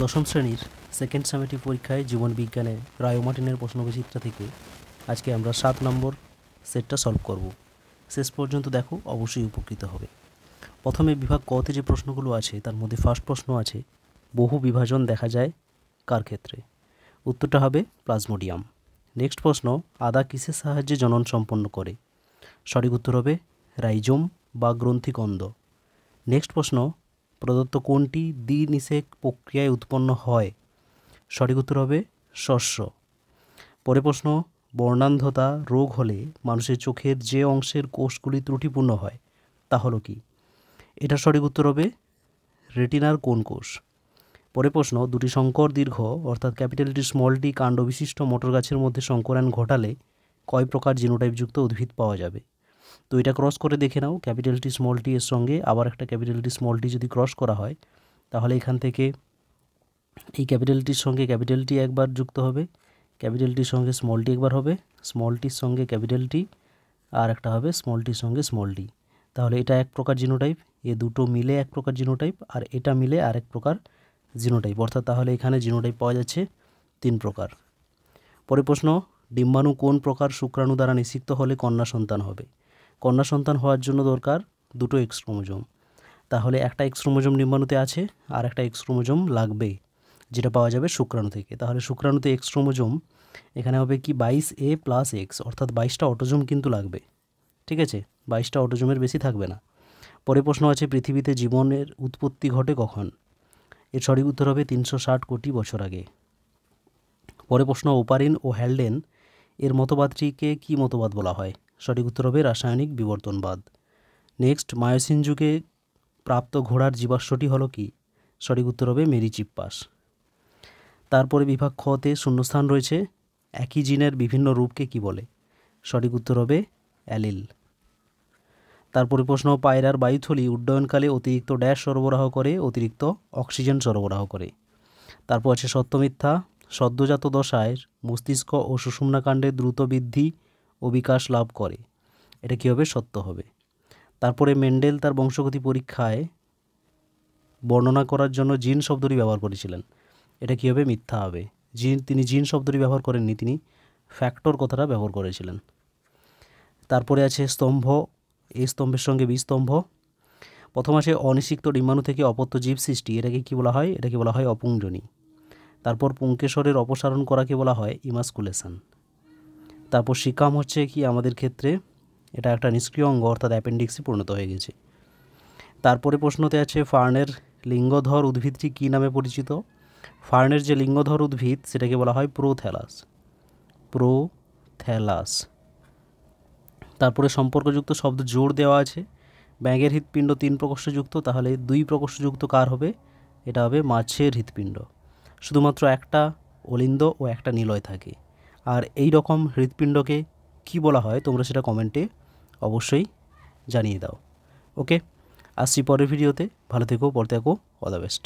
দশম শ্রেণীর second summative পরীক্ষায় জীবন বিজ্ঞানে রায় ও মার্টিনের প্রশ্নবিচিত্রা থেকে আজকে আমরা 7 নম্বর সেটটা সলভ করব। শেষ পর্যন্ত দেখো, অবশ্যই উপকৃত হবে। প্রথমে বিভাগ কতে যে প্রশ্নগুলো আছে তার মধ্যে ফার্স্ট প্রশ্ন আছে, বহু বিভাজন দেখা যায় কার ক্ষেত্রে? উত্তরটা হবে প্লাজমোডিয়াম। নেক্সট প্রশ্ন, আদা কিসের সাহায্যে জনন সম্পন্ন করে? সঠিক উত্তর হবে রাইজোম বা গ্রন্থিকন্দ। নেক্সট প্রশ্ন, প্রদত্ত কোনটি দ্বিনিষেক প্রক্রিয়ায় উৎপন্ন হয়? সঠিক উত্তর হবে শস্য। পরে প্রশ্ন, বর্ণান্ধতা রোগ হলে মানুষের চোখের যে অংশের কোষগুলি ত্রুটিপূর্ণ হয় তা হলো কি? এটা সঠিক উত্তর হবে রেটিনার কোন কোষ। পরে প্রশ্ন, দুটি সংকর দীর্ঘ অর্থাৎ ক্যাপিটাল টি স্মল টি কাণ্ড বিশিষ্ট মটর গাছের মধ্যে সংকরায়ন ঘটালে কয় প্রকার জিনোটাইপযুক্ত উদ্ভিদ পাওয়া যাবে? তো এটা ক্রস করে দেখে নাও, ক্যাপিটাল টি স্মল টি এর সঙ্গে আবার একটা ক্যাপিটাল টি স্মল টি যদি ক্রস করা হয় তাহলে এখান থেকে এই ক্যাপিটাল টির সঙ্গে ক্যাপিটাল টি একবার যুক্ত হবে, ক্যাপিটাল টির সঙ্গে স্মল টি একবার হবে, স্মল টির সঙ্গে ক্যাপিটাল টি আর একটা হবে স্মল টির সঙ্গে স্মল টি। তাহলে এটা এক প্রকার জিনোটাইপ, এ দুটো মিলে এক প্রকার জিনোটাইপ, আর এটা মিলে আরেক প্রকার জিনোটাইপ। অর্থাৎ তাহলে এখানে জিনোটাইপ পাওয়া যাচ্ছে 3 প্রকার। পরে প্রশ্ন, ডিম্বাণু কোন প্রকার শুক্রাণু দ্বারা নিষিক্ত হলে কন্যা সন্তান হবে? কন্যা সন্তান হওয়ার জন্য দরকার দুটো এক্স ক্রোমোজোম। তাহলে একটা এক্স ক্রোমোজোম ডিম্বাণুতে আছে আর একটা এক্স ক্রোমোজোম লাগবে, যেটা পাওয়া যাবে শুক্রাণু থেকে। তাহলে শুক্রাণুতে এক্স ক্রোমোজোম এখানে হবে কি 22A + X, অর্থাৎ 22টা অটোজোম কিন্তু লাগবে। ঠিক আছে, 22টা অটোজোমের বেশি থাকবে না। পরে প্রশ্ন আছে, পৃথিবীতে জীবনের উৎপত্তি ঘটে কখন? এর সঠিক উত্তর হবে 360 কোটি বছর আগে। পরে প্রশ্ন, ওপারিন ও হ্যালডেন এর মতবাদটিকে কি মতবাদ বলা হয়? সঠিক উত্তর হবে রাসায়নিক বিবর্তনবাদ। নেক্সট, মায়োসিন যুগে প্রাপ্ত ঘোড়ার জীবাশ্মটি হলো কি? সঠিক উত্তর হবে মেরিচিপ্পাস। তারপরে বিভাগ খতে শূন্যস্থান রয়েছে, একই জিনের বিভিন্ন রূপকে কি বলে? সঠিক উত্তর হবে অ্যালিল। তারপরে প্রশ্ন, পায়রার বায়ুথলি উড্ডয়নকালে অতিরিক্ত ড্যাশ সরবরাহ করে? অতিরিক্ত অক্সিজেন সরবরাহ করে। তারপর আছে সত্য মিথ্যা, সদ্যজাত দশায় মস্তিষ্ক ও সুষুম্নাকাণ্ডে দ্রুত বৃদ্ধি ও বিকাশ লাভ করে। এটা কী হবে? সত্য হবে। তারপরে মেন্ডেল তার বংশগতি পরীক্ষায় বর্ণনা করার জন্য জিন শব্দটি ব্যবহার করেছিলেন। এটা কী হবে? মিথ্যা হবে। তিনি জিন শব্দটি ব্যবহার করেননি, তিনি ফ্যাক্টর কথাটা ব্যবহার করেছিলেন। তারপরে আছে স্তম্ভ, এই স্তম্ভের সঙ্গে বিস্তম্ভ। প্রথম আছে অনিষিক্ত ডিম্বাণু থেকে অপত্য জীব সৃষ্টি, এটাকে কি বলা হয়? এটাকে বলা হয় অপুংজনী। তারপর পুংকেশরের অপসারণ করাকে বলা হয় ইমাস্কুলেশন। তারপর সিকাম হচ্ছে কি আমাদের ক্ষেত্রে এটা একটা নিষ্ক্রিয় অঙ্গ, অর্থাৎ অ্যাপেন্ডিক্সে পরিণত হয়ে গেছে। তারপরে প্রশ্নতে আছে, ফার্নের লিঙ্গধর উদ্ভিদটি কী নামে পরিচিত? ফার্নের যে লিঙ্গধর উদ্ভিদ সেটাকে বলা হয় প্রোথ্যালাস। প্রোথ্যালাস। তারপরে সম্পর্কযুক্ত শব্দ জোর দেওয়া আছে, ব্যাঙের হৃৎপিণ্ড 3 প্রকোষ্ঠযুক্ত, তাহলে 2 প্রকোষ্ঠযুক্ত কার হবে? এটা হবে মাছের হৃৎপিণ্ড। শুধুমাত্র একটা অলিন্দ ও একটা নিলয় থাকে। আর এই রকম হৃৎপিণ্ডকে কি বলা হয় তোমরা সেটা কমেন্টে অবশ্যই জানিয়ে দাও। ওকে, আসছি পরের ভিডিওতে। ভালো থেকো, পড়তে থাকো। All the best.